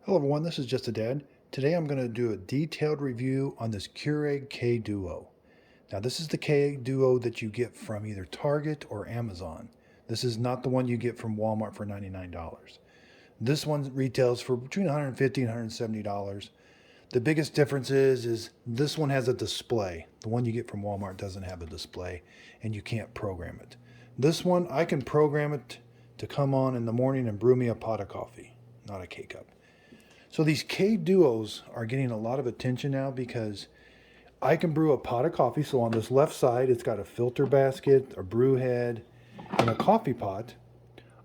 Hello everyone, this is Just a Dad. Today I'm going to do a detailed review on this Keurig K-Duo. Now this is the K-Duo that you get from either Target or Amazon. This is not the one you get from Walmart for $99. This one retails for between $150 and $170. The biggest difference is this one has a display. The one you get from Walmart doesn't have a display and you can't program it. This one, I can program it to come on in the morning and brew me a pot of coffee, not a K-Cup. So these K-Duos are getting a lot of attention now because I can brew a pot of coffee. So on this left side, it's got a filter basket, a brew head, and a coffee pot.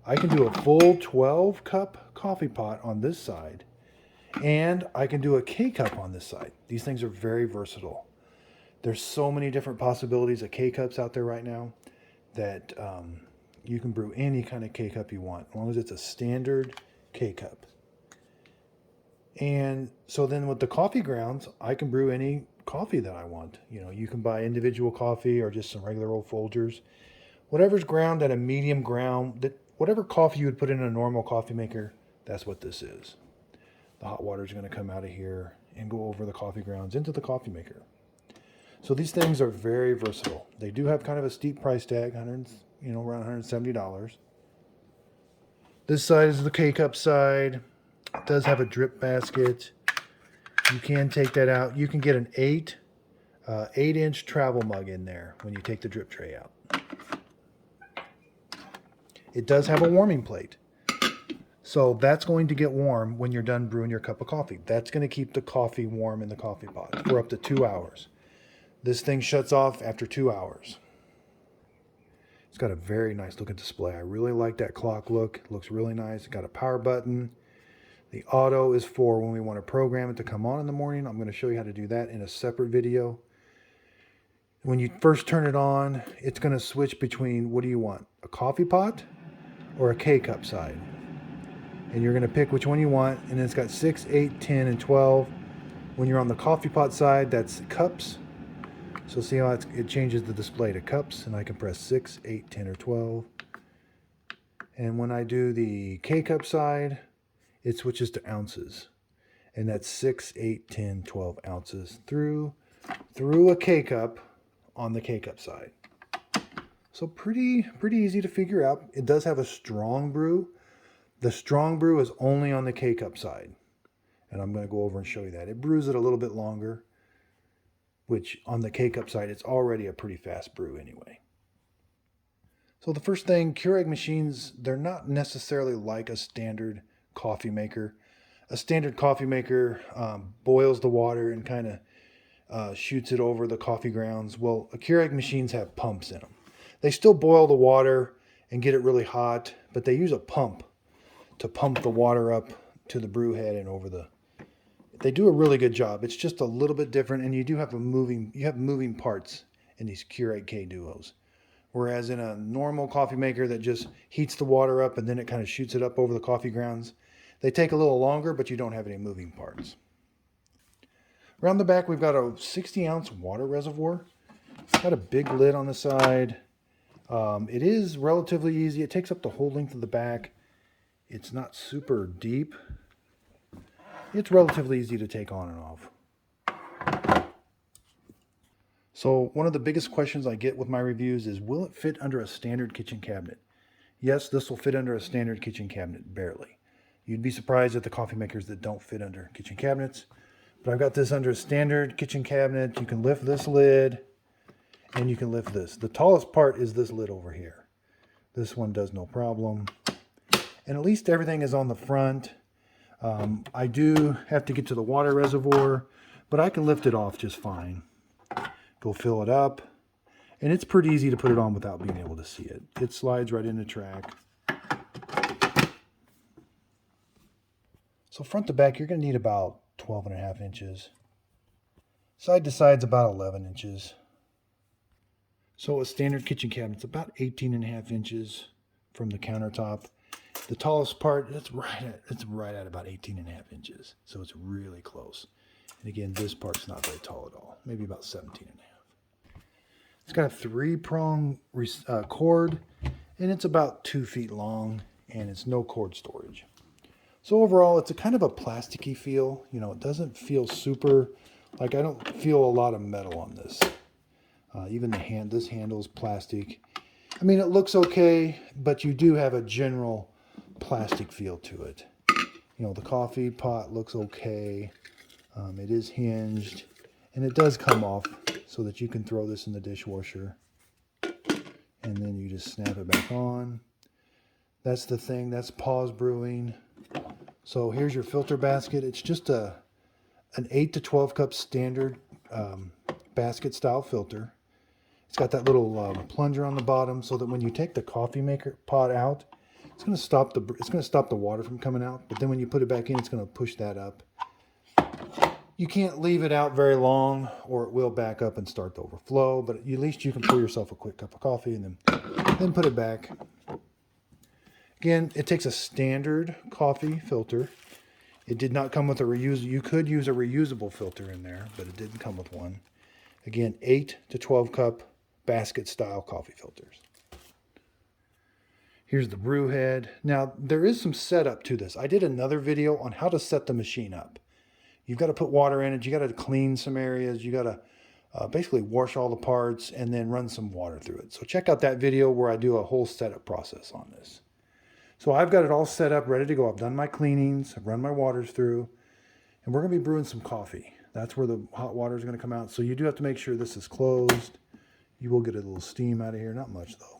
I can do a full 12 cup coffee pot on this side, and I can do a K-Cup on this side. These things are very versatile. There's so many different possibilities of K-Cups out there right now that you can brew any kind of K-Cup you want, as long as it's a standard K-Cup. And so then with the coffee grounds, I can brew any coffee that I want. You know, you can buy individual coffee or just some regular old Folgers. Whatever's ground at a medium ground, that whatever coffee you would put in a normal coffee maker, that's what this is. The hot water is going to come out of here and go over the coffee grounds into the coffee maker. So these things are very versatile. They do have kind of a steep price tag, around $170. This side is the K-Cup side. It does have a drip basket. You can take that out. You can get an 8-inch travel mug in there when you take the drip tray out. It does have a warming plate. So that's going to get warm when you're done brewing your cup of coffee. That's going to keep the coffee warm in the coffee pot for up to 2 hours. This thing shuts off after 2 hours. It's got a very nice looking display. I really like that clock look. It looks really nice. It's got a power button. The auto is for when we want to program it to come on in the morning. I'm going to show you how to do that in a separate video. When you first turn it on, it's going to switch between, what do you want? A coffee pot or a K-Cup side? And you're going to pick which one you want. And then it's got 6, 8, 10, and 12. When you're on the coffee pot side, that's cups. So see how it changes the display to cups. And I can press 6, 8, 10, or 12. And when I do the K-Cup side, it switches to ounces, and that's 6, 8, 10, 12 ounces through a K-Cup on the K-Cup side. So pretty easy to figure out. It does have a strong brew. The strong brew is only on the K-Cup side, and I'm going to go over and show you that. It brews it a little bit longer, which on the K-Cup side, it's already a pretty fast brew anyway. So the first thing, Keurig machines, they're not necessarily like a standard coffee maker. A standard coffee maker boils the water and kind of shoots it over the coffee grounds. Well, Keurig machines have pumps in them. They still boil the water and get it really hot, but they use a pump to pump the water up to the brew head and over the. They do a really good job. It's just a little bit different, and you do have moving parts in these Keurig K-Duos. Whereas in a normal coffee maker that just heats the water up and then it kind of shoots it up over the coffee grounds, they take a little longer, but you don't have any moving parts. Around the back, we've got a 60-ounce water reservoir. It's got a big lid on the side. It is relatively easy. It takes up the whole length of the back. It's not super deep. It's relatively easy to take on and off. So one of the biggest questions I get with my reviews is, will it fit under a standard kitchen cabinet? Yes, this will fit under a standard kitchen cabinet, barely. You'd be surprised at the coffee makers that don't fit under kitchen cabinets. But I've got this under a standard kitchen cabinet. You can lift this lid and you can lift this. The tallest part is this lid over here. This one does no problem. And at least everything is on the front. I do have to get to the water reservoir, but I can lift it off just fine. Go fill it up. And it's pretty easy to put it on without being able to see it. It slides right in the track. So front to back, you're going to need about 12.5 inches. Side to side's about 11 inches. So a standard kitchen cabinet's about 18.5 inches from the countertop. The tallest part, it's right at about 18.5 inches. So it's really close. And again, this part's not very tall at all. Maybe about 17.5. It's got a 3-prong cord, and it's about 2 feet long, and it's no cord storage. So overall, it's a kind of a plasticky feel. You know, it doesn't feel super, like I don't feel a lot of metal on this. Even this handle's plastic. I mean, it looks okay, but you do have a general plastic feel to it. You know, the coffee pot looks okay. It is hinged, and it does come off so that you can throw this in the dishwasher. And then you just snap it back on. That's the thing. That's pause brewing. So here's your filter basket. It's just an 8 to 12 cup standard basket style filter. It's got that little plunger on the bottom so that when you take the coffee maker pot out, it's going to stop the water from coming out. But then when you put it back in, it's going to push that up. You can't leave it out very long or it will back up and start to overflow, but at least you can pour yourself a quick cup of coffee and then put it back. Again, it takes a standard coffee filter. It did not come with a reusable. You could use a reusable filter in there, but it didn't come with one. Again, 8 to 12 cup basket style coffee filters. Here's the brew head. Now, there is some setup to this. I did another video on how to set the machine up. You've got to put water in it. You got to clean some areas. You got to basically wash all the parts and then run some water through it. So check out that video where I do a whole setup process on this. So I've got it all set up, ready to go. I've done my cleanings. I've run my waters through. And we're going to be brewing some coffee. That's where the hot water is going to come out. So you do have to make sure this is closed. You will get a little steam out of here. Not much, though.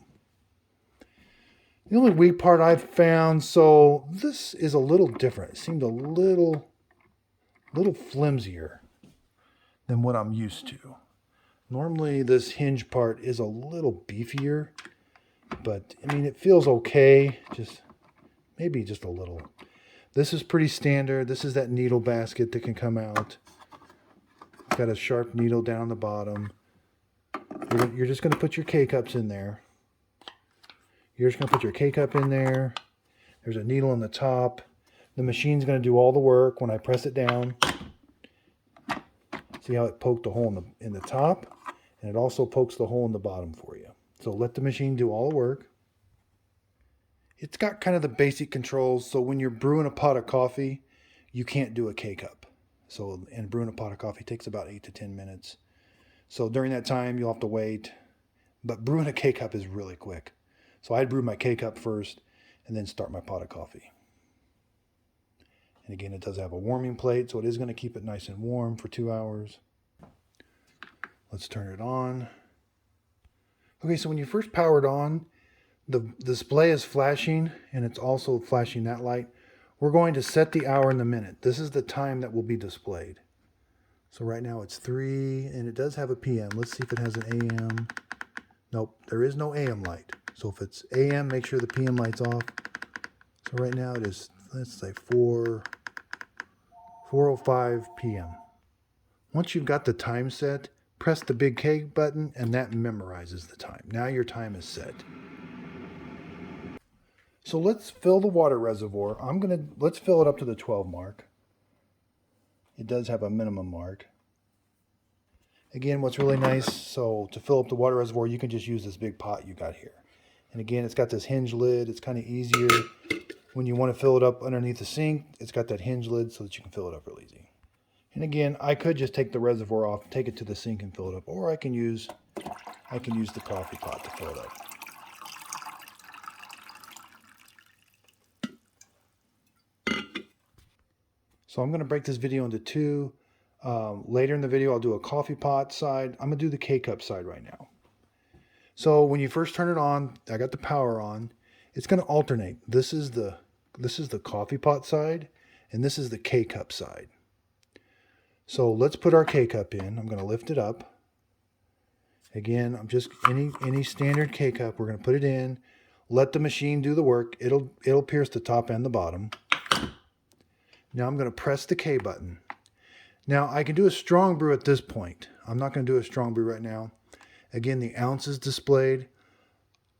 The only weak part I've found, so this is a little different. It seemed a little flimsier than what I'm used to. Normally this hinge part is a little beefier, but I mean, it feels okay. Maybe just a little. This is pretty standard. This is that needle basket that can come out. It's got a sharp needle down the bottom. You're just going to put your K-cups in there. You're just going to put your K-cup in there. There's a needle on the top. The machine's going to do all the work when I press it down. See how it poked a hole in the top? And it also pokes the hole in the bottom for you. So let the machine do all the work. It's got kind of the basic controls. So when you're brewing a pot of coffee, you can't do a K-cup. And brewing a pot of coffee takes about 8 to 10 minutes. So during that time, you'll have to wait. But brewing a K-cup is really quick. So I'd brew my K-cup first and then start my pot of coffee. And again, it does have a warming plate, so it is going to keep it nice and warm for 2 hours. Let's turn it on. Okay, so when you first power it on, the display is flashing, and it's also flashing that light. We're going to set the hour and the minute. This is the time that will be displayed. So right now it's 3, and it does have a PM. Let's see if it has an AM. Nope, there is no AM light. So if it's AM, make sure the PM light's off. So right now it is, let's say 4:05 p.m. Once you've got the time set, press the big K button and that memorizes the time. Now your time is set. So let's fill the water reservoir. Let's fill it up to the 12 mark. It does have a minimum mark. Again, what's really nice, so to fill up the water reservoir, you can just use this big pot you got here. And again, it's got this hinge lid. It's kind of easier. When you want to fill it up underneath the sink, it's got that hinge lid so that you can fill it up real easy. And again, I could just take the reservoir off, take it to the sink and fill it up, or I can use the coffee pot to fill it up. So I'm going to break this video into two. Later in the video, I'll do a coffee pot side. I'm going to do the K-cup side right now. So when you first turn it on, I got the power on. It's going to alternate. This is the coffee pot side, and this is the K-cup side. So let's put our K-cup in. I'm going to lift it up. Again, I'm just any standard K-cup. We're going to put it in. Let the machine do the work. It'll pierce the top and the bottom. Now I'm going to press the K button. Now I can do a strong brew at this point. I'm not going to do a strong brew right now. Again, the ounces displayed.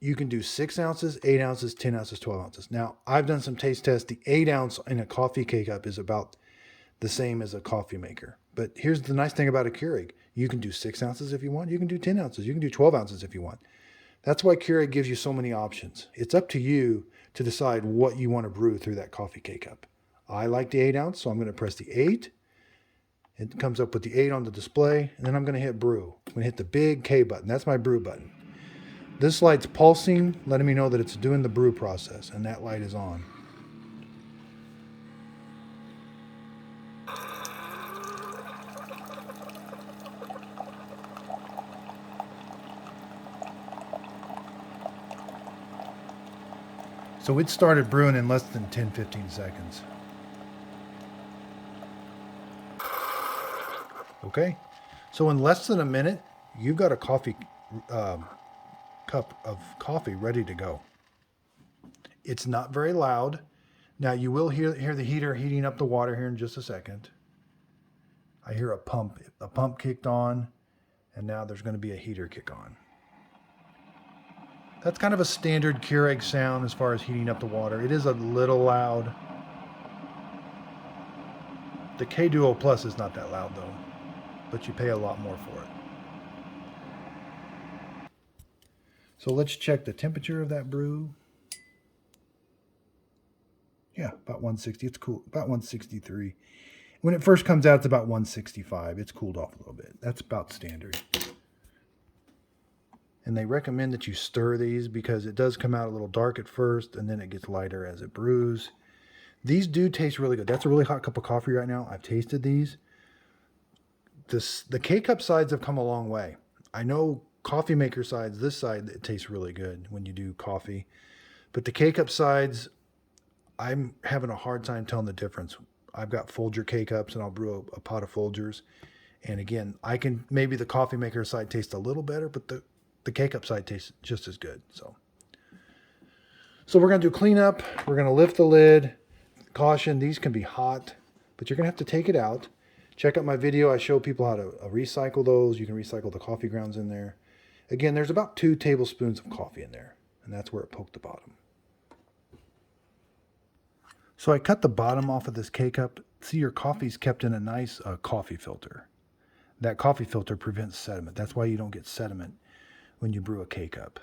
You can do 6 ounces, 8 ounces, 10 ounces, 12 ounces. Now, I've done some taste tests. The 8 ounce in a coffee K-cup is about the same as a coffee maker. But here's the nice thing about a Keurig. You can do 6 ounces if you want. You can do 10 ounces. You can do 12 ounces if you want. That's why Keurig gives you so many options. It's up to you to decide what you want to brew through that coffee K-cup. I like the 8 ounce, so I'm going to press the 8. It comes up with the 8 on the display, and then I'm going to hit brew. I'm going to hit the big K button. That's my brew button. This light's pulsing, letting me know that it's doing the brew process, and that light is on. So it started brewing in less than 10-15 seconds. Okay, so in less than a minute, you've got a coffee cup of coffee ready to go. It's not very loud. Now you will hear the heater heating up the water here in just a second. I hear a pump. A pump kicked on, and now there's going to be a heater kick on. That's kind of a standard Keurig sound as far as heating up the water. It is a little loud. The K-Duo Plus is not that loud though, but you pay a lot more for it. So let's check the temperature of that brew. Yeah, about 160. It's cool. About 163. When it first comes out, it's about 165. It's cooled off a little bit. That's about standard. And they recommend that you stir these because it does come out a little dark at first and then it gets lighter as it brews. These do taste really good. That's a really hot cup of coffee right now. I've tasted these. The K-Cup sides have come a long way. I know coffee maker sides, this side, it tastes really good when you do coffee. But the K-Cup sides, I'm having a hard time telling the difference. I've got Folger K-Cups and I'll brew a pot of Folgers. And again, maybe the coffee maker side tastes a little better, but the K-Cup side tastes just as good. So we're going to do cleanup. We're going to lift the lid. Caution, these can be hot, but you're going to have to take it out. Check out my video. I show people how to recycle those. You can recycle the coffee grounds in there. Again, there's about 2 tablespoons of coffee in there, and that's where it poked the bottom. So I cut the bottom off of this K-Cup. See, your coffee's kept in a nice coffee filter. That coffee filter prevents sediment. That's why you don't get sediment when you brew a K-Cup.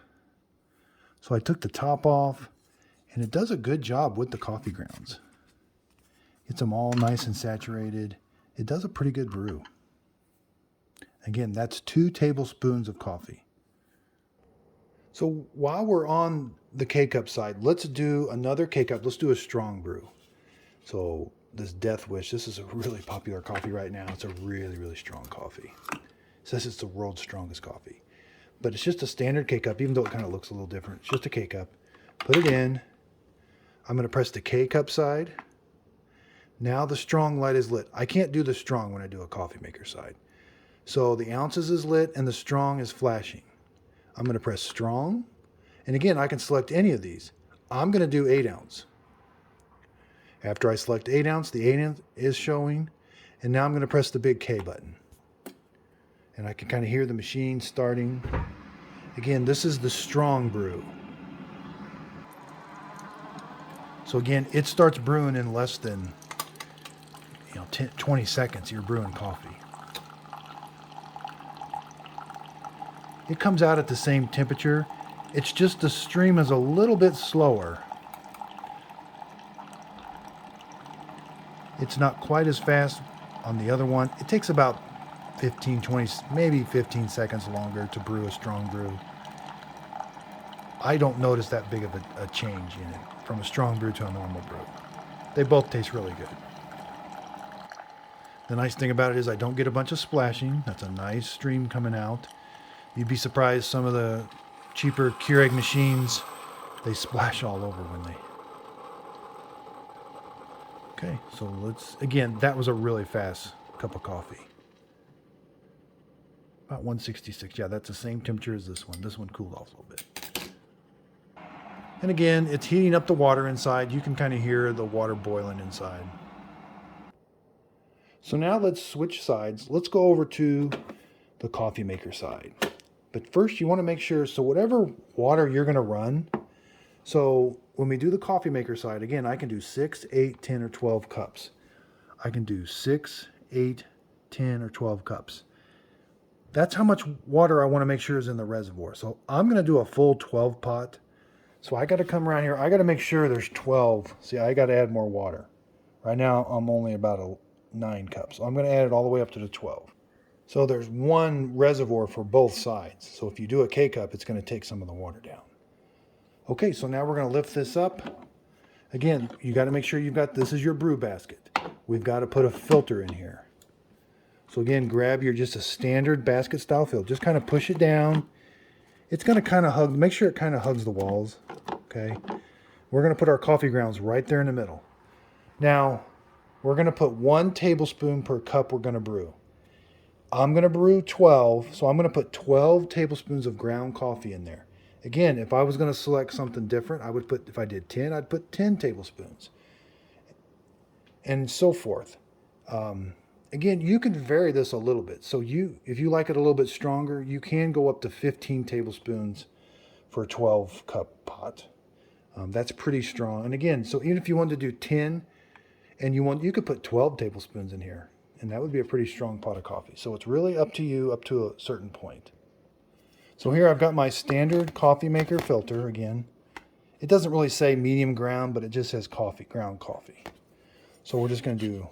So I took the top off, and it does a good job with the coffee grounds. Gets them all nice and saturated. It does a pretty good brew. Again, that's 2 tablespoons of coffee. So while we're on the K-Cup side, let's do another K-Cup. Let's do a strong brew. So this Death Wish, this is a really popular coffee right now. It's a really, really strong coffee. It says it's the world's strongest coffee. But it's just a standard K-Cup, even though it kind of looks a little different. It's just a K-Cup. Put it in. I'm going to press the K-Cup side. Now the strong light is lit. I can't do the strong when I do a coffee maker side. So the ounces is lit and the strong is flashing. I'm going to press strong. And again, I can select any of these. I'm going to do 8 ounce. After I select 8 ounce, the 8 ounce is showing. And now I'm going to press the big K button. And I can kind of hear the machine starting. Again, this is the strong brew. So again, it starts brewing in less than 20 seconds. You're brewing coffee. It comes out at the same temperature. It's just the stream is a little bit slower. It's not quite as fast on the other one. It takes about 15, 20, maybe 15 seconds longer to brew a strong brew. I don't notice that big of a change in it from a strong brew to a normal brew. They both taste really good. The nice thing about it is I don't get a bunch of splashing. That's a nice stream coming out. You'd be surprised, some of the cheaper Keurig machines, they splash all over when they... Okay, so again, that was a really fast cup of coffee. About 166. Yeah, that's the same temperature as this one. This one cooled off a little bit. And again, it's heating up the water inside. You can kind of hear the water boiling inside. So now let's switch sides. Let's go over to the coffee maker side. But first you want to make sure, so whatever water you're going to run, so when we do the coffee maker side, again, I can do 6, 8, 10, or 12 cups. I can do 6, 8, 10, or 12 cups. That's how much water I want to make sure is in the reservoir. So I'm going to do a full 12 pot. So I got to come around here. I got to make sure there's 12. See, I got to add more water. Right now I'm only about 9 cups. So I'm going to add it all the way up to the 12. So there's one reservoir for both sides. So if you do a K-cup, it's going to take some of the water down. Okay, so now we're going to lift this up. Again, you got to make sure you've got, this is your brew basket. We've got to put a filter in here. So again, grab your just a standard basket style filter. Just kind of push it down. It's going to kind of hug, make sure it kind of hugs the walls. Okay. We're going to put our coffee grounds right there in the middle. Now, we're going to put 1 tablespoon per cup we're going to brew. I'm going to brew 12, so I'm going to put 12 tablespoons of ground coffee in there. Again, if I was going to select something different, I would put, if I did 10, I'd put 10 tablespoons. And so forth. Again, you can vary this a little bit. So if you like it a little bit stronger, you can go up to 15 tablespoons for a 12 cup pot. That's pretty strong. And again, so even if you wanted to do 10 and you could put 12 tablespoons in here, and that would be a pretty strong pot of coffee. So it's really up to you up to a certain point. So here I've got my standard coffee maker filter again. It doesn't really say medium ground, but it just says coffee, ground coffee. So we're just going to do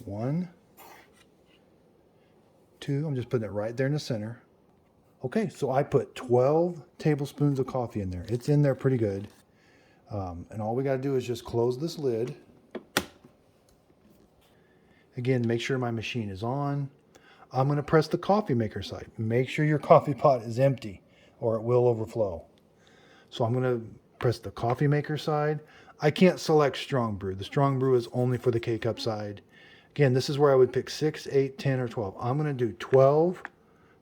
1, 2. I'm just putting it right there in the center. Okay, so I put 12 tablespoons of coffee in there. It's in there pretty good. And all we got to do is just close this lid. Again, make sure my machine is on. I'm going to press the coffee maker side. Make sure your coffee pot is empty or it will overflow. So I'm going to press the coffee maker side. I can't select strong brew. The strong brew is only for the K-cup side. Again, this is where I would pick 6, 8, 10, or 12. I'm going to do 12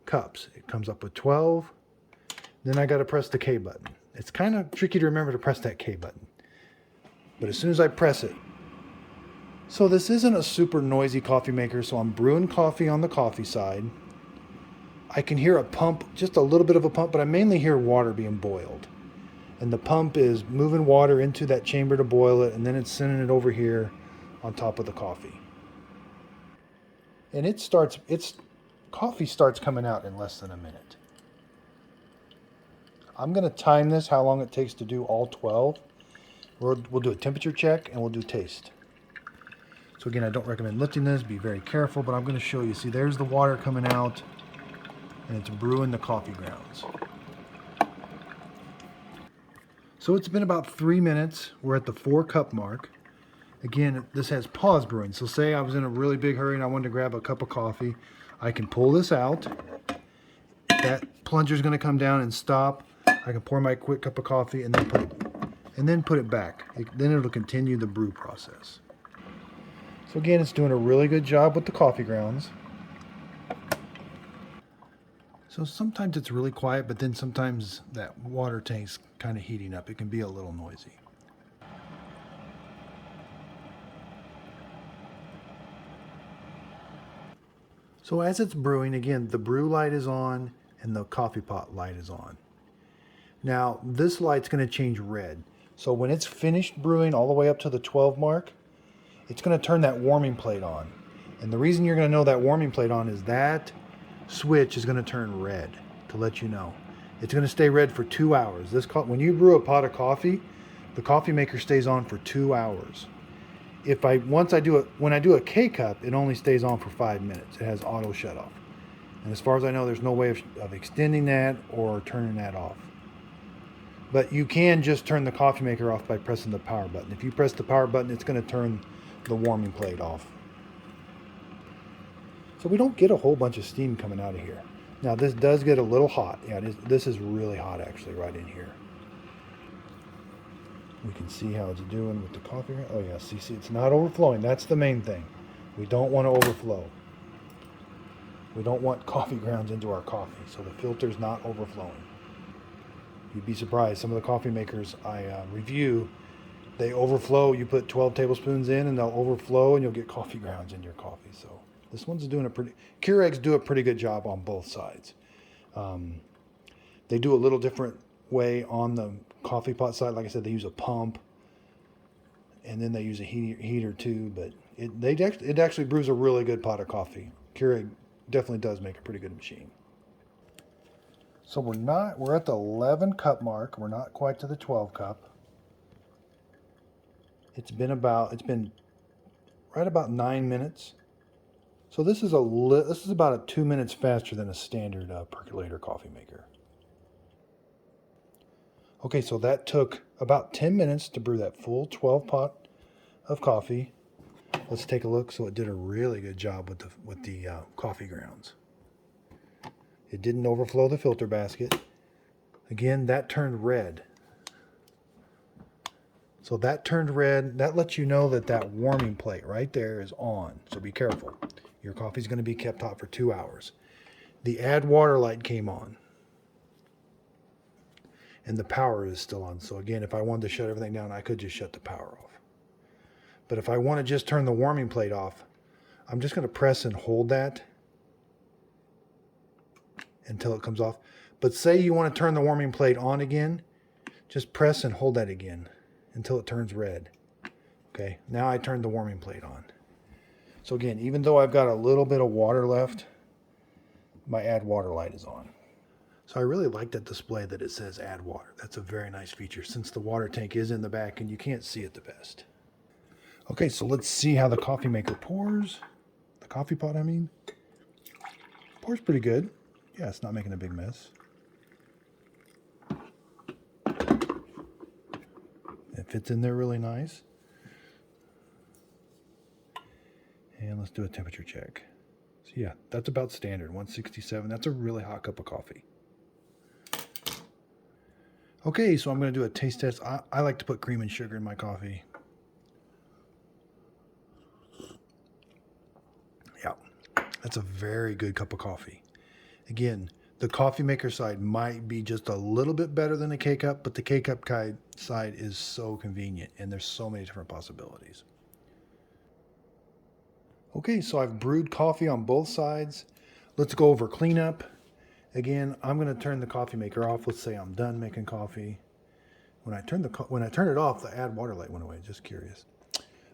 cups. It comes up with 12. Then I got to press the K button. It's kind of tricky to remember to press that K button. But as soon as I press it, so this isn't a super noisy coffee maker, so I'm brewing coffee on the coffee side. I can hear a pump, just a little bit of a pump, but I mainly hear water being boiled. And the pump is moving water into that chamber to boil it, and then it's sending it over here on top of the coffee. And coffee starts coming out in less than a minute. I'm going to time this, how long it takes to do all 12. We'll do a temperature check and we'll do taste. So again, I don't recommend lifting this. Be very careful, but I'm going to show you. See, there's the water coming out, and it's brewing the coffee grounds. So it's been about 3 minutes. We're at the 4 cup mark. Again, this has pause brewing. So say I was in a really big hurry and I wanted to grab a cup of coffee. I can pull this out. That plunger is going to come down and stop. I can pour my quick cup of coffee and then put it back. Then it'll continue the brew process. So again, it's doing a really good job with the coffee grounds. So sometimes it's really quiet, but then sometimes that water tank's kind of heating up. It can be a little noisy. So as it's brewing, again, the brew light is on and the coffee pot light is on. Now, this light's going to change red. So when it's finished brewing all the way up to the 12 mark, it's going to turn that warming plate on. And the reason you're going to know that warming plate on is that switch is going to turn red to let you know. It's going to stay red for 2 hours. When you brew a pot of coffee, the coffee maker stays on for 2 hours. When I do a K-cup, it only stays on for 5 minutes. It has auto shut off. And as far as I know, there's no way of extending that or turning that off. But you can just turn the coffee maker off by pressing the power button. If you press the power button, it's going to turn the warming plate off. So we don't get a whole bunch of steam coming out of here. Now this does get a little hot. Yeah, this is really hot actually right in here. We can see how it's doing with the coffee. Oh yeah, see, it's not overflowing. That's the main thing. We don't want to overflow. We don't want coffee grounds into our coffee, so the filter's not overflowing. You'd be surprised. Some of the coffee makers I review, they overflow. You put 12 tablespoons in and they'll overflow and you'll get coffee grounds in your coffee. So this one's doing Keurigs do a pretty good job on both sides. They do a little different way on the coffee pot side. Like I said, they use a pump and then they use a heater too, but it actually brews a really good pot of coffee. Keurig definitely does make a pretty good machine. So we're at the 11 cup mark. We're not quite to the 12 cup. It's been right about 9 minutes. So this is about 2 minutes faster than a standard percolator coffee maker. Okay, so that took about 10 minutes to brew that full 12 pot of coffee. Let's take a look. So it did a really good job with the coffee grounds. It didn't overflow the filter basket. Again, that turned red. So that turned red. That lets you know that that warming plate right there is on. So be careful. Your coffee's going to be kept hot for 2 hours. The add water light came on. And the power is still on. So again, if I wanted to shut everything down, I could just shut the power off. But if I want to just turn the warming plate off, I'm just going to press and hold that until it comes off. But say you want to turn the warming plate on again, just press and hold that again until it turns red. Okay, now I turned the warming plate on. So again, even though I've got a little bit of water left, my add water light is on. So I really like that display that it says add water. That's a very nice feature since the water tank is in the back and you can't see it the best. Okay, so let's see how the coffee maker pours. The coffee pot, I mean. Pours pretty good. Yeah, it's not making a big mess. It fits in there really nice. And let's do a temperature check. So yeah, that's about standard, 167. That's a really hot cup of coffee. Okay, so I'm going to do a taste test. I like to put cream and sugar in my coffee. Yeah, that's a very good cup of coffee. Again, the coffee maker side might be just a little bit better than the K-Cup, but the K-Cup side is so convenient, and there's so many different possibilities. Okay, so I've brewed coffee on both sides. Let's go over cleanup. Again, I'm going to turn the coffee maker off. Let's say I'm done making coffee. When I turn it off, the add water light went away. Just curious.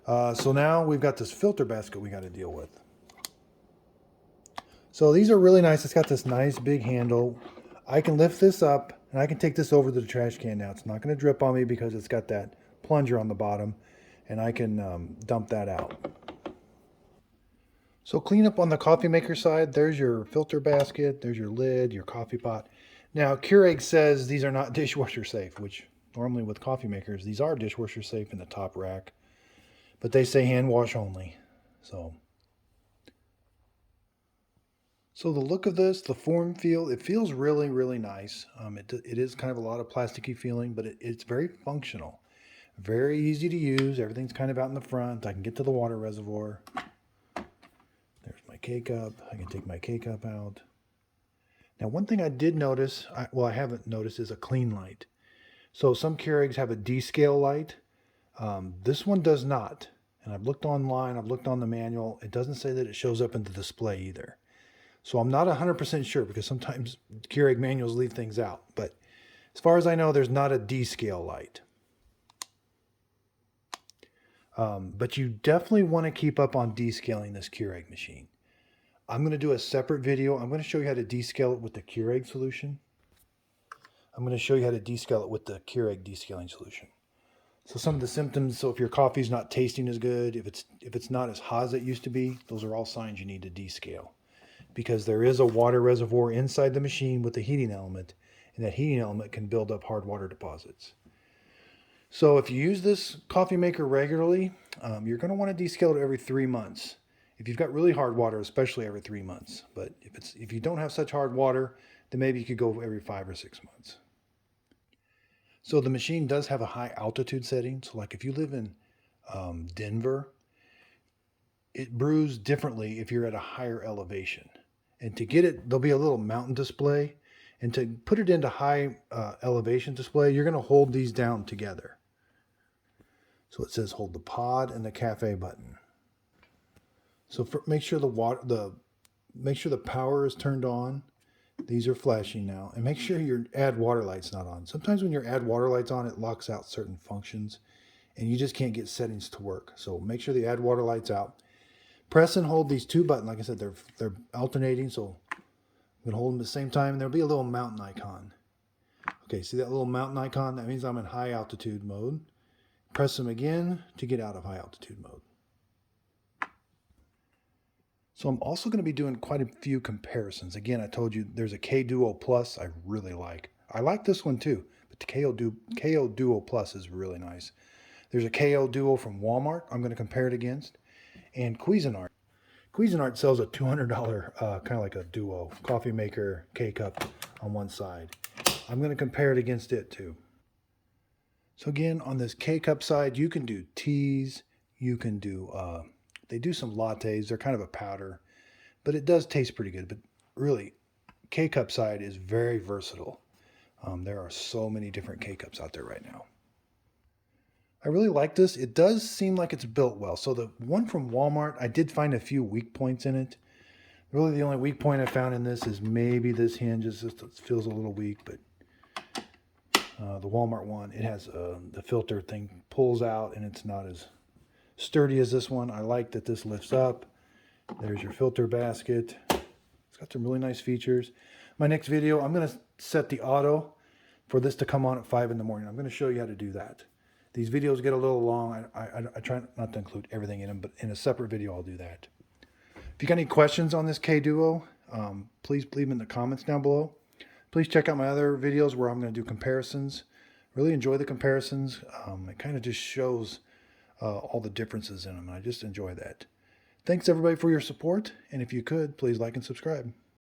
So now we've got this filter basket we got to deal with. So these are really nice. It's got this nice big handle. I can lift this up and I can take this over to the trash can now. It's not going to drip on me because it's got that plunger on the bottom, and I can dump that out. So clean up on the coffee maker side. There's your filter basket. There's your lid, your coffee pot. Now, Keurig says these are not dishwasher safe, which normally with coffee makers, these are dishwasher safe in the top rack. But they say hand wash only. So the look of this, the form feel, it feels really, really nice. It is kind of a lot of plasticky feeling, but it's very functional. Very easy to use. Everything's kind of out in the front. I can get to the water reservoir. There's my K-Cup. I can take my K-Cup out. Now, one thing I did notice, I haven't noticed, is a clean light. So some Keurigs have a descale light. This one does not. And I've looked online, I've looked on the manual. It doesn't say that it shows up in the display either. So I'm not 100% sure because sometimes Keurig manuals leave things out. But as far as I know, there's not a descale light. But you definitely want to keep up on descaling this Keurig machine. I'm going to do a separate video. I'm going to show you how to descale it with the Keurig solution. I'm going to show you how to descale it with the Keurig descaling solution. So some of the symptoms, so if your coffee's not tasting as good, if it's not as hot as it used to be, those are all signs you need to descale. Because there is a water reservoir inside the machine with a heating element, and that heating element can build up hard water deposits. So if you use this coffee maker regularly, you're going to want to descale it every 3 months. If you've got really hard water, especially every 3 months. But if you don't have such hard water, then maybe you could go every 5 or 6 months. So the machine does have a high altitude setting. So like if you live in Denver, it brews differently if you're at a higher elevation. And to get it, there'll be a little mountain display. And to put it into high elevation display, you're going to hold these down together. So it says hold the pod and the cafe button. So make sure the power is turned on. These are flashing now, and make sure your add water light's not on. Sometimes when your add water light's on, it locks out certain functions, and you just can't get settings to work. So make sure the add water light's out. Press and hold these two buttons. Like I said, they're alternating, so I'm gonna hold them at the same time, and there'll be a little mountain icon. Okay, see that little mountain icon? That means I'm in high altitude mode. Press them again to get out of high altitude mode. So I'm also going to be doing quite a few comparisons. Again, I told you there's a K-Duo Plus I really like. I like this one too, but the K-Duo Plus is really nice. There's a K-Duo from Walmart I'm going to compare it against, and Cuisinart. Cuisinart sells a $200 kind of like a Duo coffee maker K-Cup on one side. I'm going to compare it against it too. So again, on this K-Cup side, you can do teas, you can do, they do some lattes, they're kind of a powder, but it does taste pretty good. But really, K-Cup side is very versatile. There are so many different K-Cups out there right now. I really like this. It does seem like it's built well. So the one from Walmart, I did find a few weak points in it. Really the only weak point I found in this is maybe this hinge. It feels a little weak, but the Walmart one, it has the filter thing pulls out and it's not as sturdy as this one. I like that this lifts up. There's your filter basket. It's got some really nice features. My next video, I'm going to set the auto for this to come on at 5 in the morning. I'm going to show you how to do that. These videos get a little long. I try not to include everything in them, but in a separate video, I'll do that. If you got any questions on this K-Duo, please leave them in the comments down below. Please check out my other videos where I'm going to do comparisons. Really enjoy the comparisons. It kind of just shows all the differences in them, and I just enjoy that. Thanks everybody for your support, and if you could, please like and subscribe.